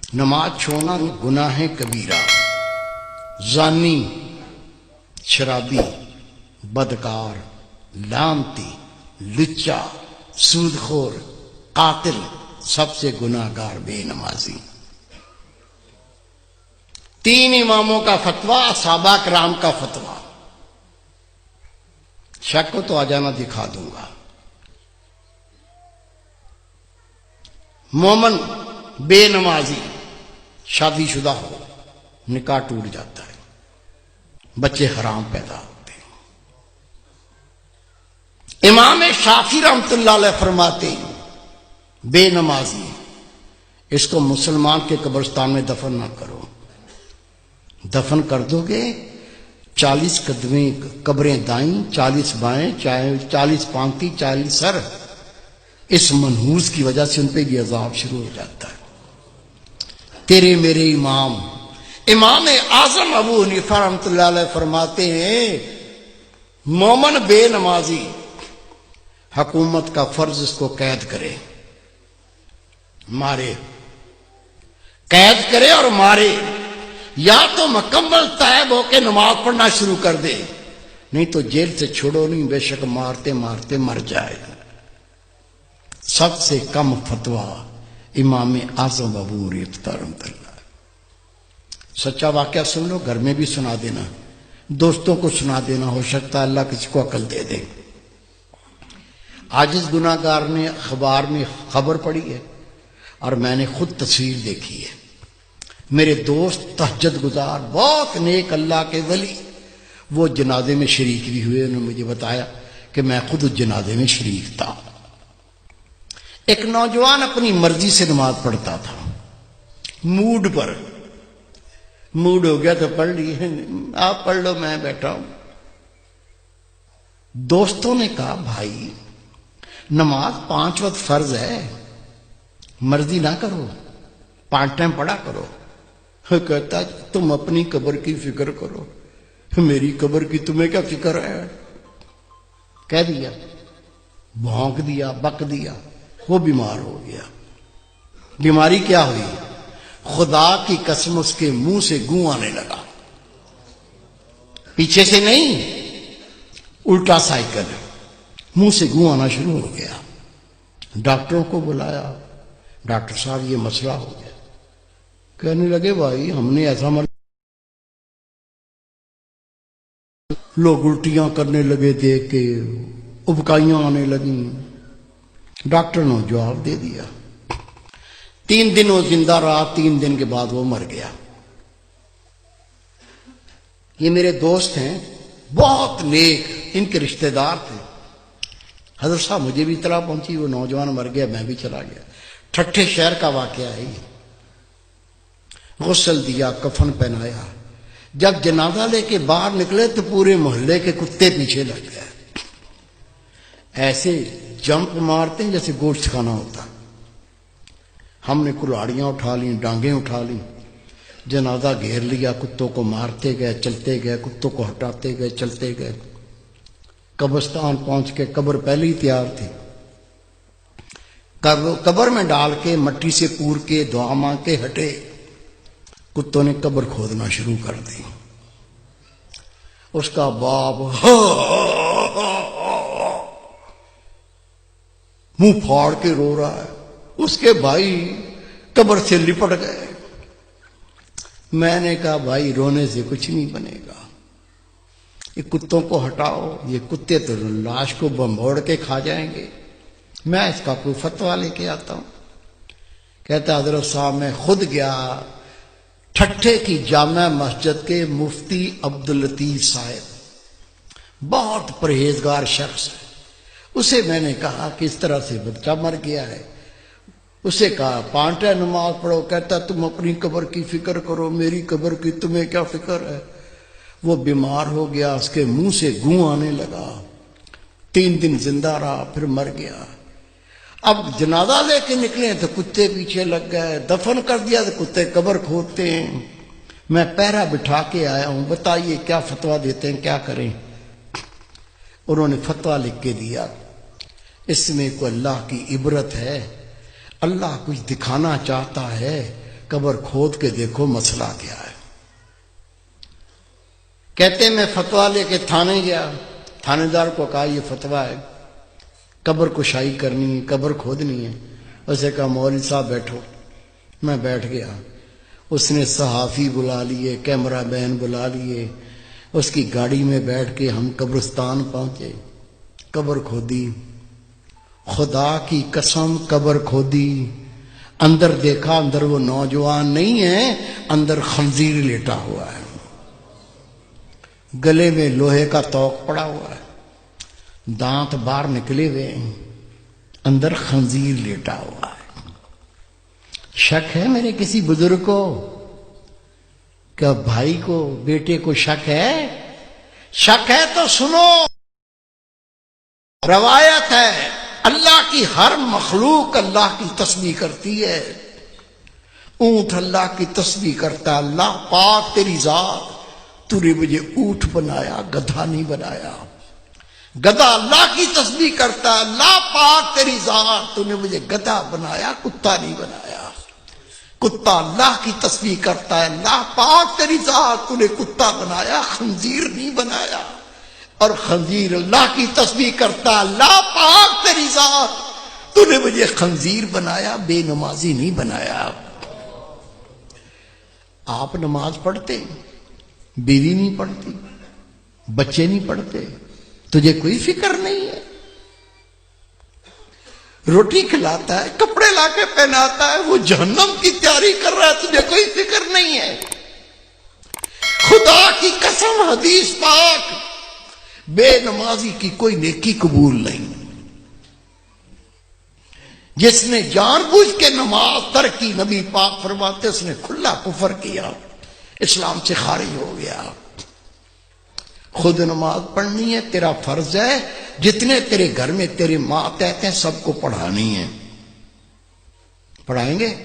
نماز چھوڑنا گناہ کبیرہ، زانی، شرابی، بدکار، لعنتی، لچا، سودخور، قاتل، سب سے گناہ گار بے نمازی۔ 3 اماموں کا فتویٰ، صحابہ کرام کا فتویٰ۔ شک کو تو آ جانا، دکھا دوں گا۔ مومن بے نمازی شادی شدہ ہو، نکاح ٹوٹ جاتا ہے، بچے حرام پیدا ہوتے ہیں۔ امام شافعی رحمۃ اللہ علیہ فرماتے ہیں بے نمازی اس کو مسلمان کے قبرستان میں دفن نہ کرو، دفن کر دو گے 40 قدمیں قبریں دائیں، 40 بائیں، 40 پانتی، 40 سر، اس منحوس کی وجہ سے ان پہ یہ عذاب شروع ہو جاتا ہے۔ تیرے میرے امام اعظم ابو حنیفہ رحمۃ اللہ علیہ فرماتے ہیں مومن بے نمازی حکومت کا فرض اس کو قید کرے، مارے، قید کرے اور مارے، یا تو مکمل تائب ہو کے نماز پڑھنا شروع کر دے، نہیں تو جیل سے چھوڑو نہیں، بے شک مارتے مارتے مر جائے۔ سب سے کم فتویٰ امام اعظم ابو حنیفہ رحمۃ اللہ۔ سچا واقعہ سن لو، گھر میں بھی سنا دینا، دوستوں کو سنا دینا، ہو سکتا ہے اللہ کسی کو عقل دے دے۔ عاجز گناہ گار نے اخبار میں خبر پڑھی ہے اور میں نے خود تصویر دیکھی ہے۔ میرے دوست تہجد گزار، بہت نیک اللہ کے ولی، وہ جنازے میں شریک بھی ہوئے، انہوں نے مجھے بتایا کہ میں خود اس جنازے میں شریک تھا۔ ایک نوجوان اپنی مرضی سے نماز پڑھتا تھا، موڈ پر، موڈ ہو گیا تو پڑھ لی، آپ پڑھ لو میں بیٹھا ہوں۔ دوستوں نے کہا بھائی نماز 5 وقت فرض ہے، مرضی نہ کرو، 5 ٹائم پڑھا کرو۔ کہتا تم اپنی قبر کی فکر کرو، میری قبر کی تمہیں کیا فکر ہے؟ کہہ دیا، بھونک دیا، بک دیا، وہ بیمار ہو گیا۔ بیماری کیا ہوئی؟ خدا کی قسم اس کے منہ سے گوں آنے لگا، پیچھے سے نہیں، الٹا سائیکل، منہ سے گوں آنا شروع ہو گیا۔ ڈاکٹروں کو بلایا، ڈاکٹر صاحب یہ مسئلہ ہو گیا۔ کہنے لگے بھائی ہم نے ایسا لوگ الٹیاں کرنے لگے دیکھ کے، ابکائیاں آنے لگیں۔ ڈاکٹر نے جواب دے دیا۔ 3 دن وہ زندہ رہا، 3 دن کے بعد وہ مر گیا۔ یہ میرے دوست ہیں، بہت نیک، ان کے رشتہ دار تھے۔ حضرت صاحب مجھے بھی اطلاع پہنچی وہ نوجوان مر گیا، میں بھی چلا گیا۔ ٹھٹھے شہر کا واقعہ ہے یہ۔ غسل دیا، کفن پہنایا، جب جنازہ لے کے باہر نکلے تو پورے محلے کے کتے پیچھے لگ گئے، ایسے جمپ مارتے ہیں جیسے گوشت کھانا ہوتا۔ ہم نے کلاڑیاں اٹھا لیں، ڈانگیں اٹھا لیں، جنازہ گھیر لیا، کتوں کو مارتے گئے، چلتے گئے، کتوں کو ہٹاتے گئے، چلتے گئے۔ قبرستان پہنچ کے قبر پہلے ہی تیار تھی، قبر میں ڈال کے مٹی سے پور کے دعا مانگ کے ہٹے، کتوں نے قبر کھودنا شروع کر دی۔ اس کا باپ منہ پھاڑ کے رو رہا ہے، اس کے بھائی قبر سے لپٹ گئے۔ میں نے کہا بھائی رونے سے کچھ نہیں بنے گا، یہ کتوں کو ہٹاؤ، یہ کتے تو لاش کو بمبوڑ کے کھا جائیں گے، میں اس کا کوئی فتویٰ لے کے آتا ہوں۔ کہتا حضرت صاحب میں خود گیا ٹھٹھے کی جامع مسجد کے مفتی عبداللطیف صاحب، بہت پرہیزگار شخص ہے، اسے میں نے کہا کہ اس طرح سے بچہ مر گیا ہے، اسے کہا 5 ٹائم نماز پڑھو، کہتا تم اپنی قبر کی فکر کرو، میری قبر کی تمہیں کیا فکر ہے؟ وہ بیمار ہو گیا، اس کے منہ سے گوں آنے لگا، 3 دن زندہ رہا، پھر مر گیا۔ اب جنازہ لے کے نکلے تو کتے پیچھے لگ گئے، دفن کر دیا تو کتے قبر کھودتے ہیں۔ میں پہرا بٹھا کے آیا ہوں، بتائیے کیا فتویٰ دیتے ہیں، کیا کریں؟ انہوں نے فتویٰ لکھ کے دیا، اس میں کوئی اللہ کی عبرت ہے، اللہ کچھ دکھانا چاہتا ہے قبر کھود کے دیکھو مسئلہ کیا ہے۔ کہتے میں فتویٰ لے کے تھانے گیا، تھانے دار کو کہا یہ فتویٰ ہے، قبر کشائی کرنی ہے، قبر کھودنی ہے۔ اسے کہا مولوی صاحب بیٹھو۔ میں بیٹھ گیا، اس نے صحافی بلا لیے، کیمرہ مین بلا لیے، اس کی گاڑی میں بیٹھ کے ہم قبرستان پہنچے، قبر کھودی، خدا کی قسم قبر کھودی، اندر دیکھا، اندر وہ نوجوان نہیں ہے، اندر خنزیر لیٹا ہوا ہے، گلے میں لوہے کا توق پڑا ہوا ہے، دانت باہر نکلے ہوئے ہیں، اندر خنزیر لیٹا ہوا ہے۔ شک ہے میرے کسی بزرگ کو؟ کیا بھائی کو، بیٹے کو شک ہے؟ شک ہے تو سنو، روایت ہے اللہ کی ہر مخلوق اللہ کی تسبیح کرتی ہے۔ اونٹ اللہ کی تسبیح کرتا ہے، اللہ پاک تیری ذات، تو نے مجھے اونٹ بنایا، گدھا نہیں بنایا۔ گدھا اللہ کی تسبیح کرتا ہے، اللہ پاک تیری ذات، تو نے مجھے گدھا بنایا، کتا نہیں بنایا۔ کتا اللہ کی تسبیح کرتا ہے، اللہ پاک تیری ذات، تو نے کتا بنایا، خنزیر نہیں بنایا۔ اور خنزیر اللہ کی تسبیح کرتا ہے، اللہ پاک تیری ذات، تو نے مجھے خنزیر بنایا، بے نمازی نہیں بنایا۔ آپ نماز پڑھتے، بیوی نہیں پڑھتی، بچے نہیں پڑھتے، تجھے کوئی فکر نہیں ہے؟ روٹی کھلاتا ہے، کپڑے لا کے پہناتا ہے، وہ جہنم کی تیاری کر رہا ہے، تجھے کوئی فکر نہیں ہے؟ خدا کی قسم حدیث پاک، بے نمازی کی کوئی نیکی قبول نہیں۔ جس نے جان بوجھ کے نماز ترک کی، نبی پاک فرماتے اس نے کھلا کفر کیا، اسلام سے خارج ہو گیا۔ خود نماز پڑھنی ہے، تیرا فرض ہے، جتنے تیرے گھر میں تیرے ماتحت ہیں سب کو پڑھانی ہے۔ پڑھائیں گے؟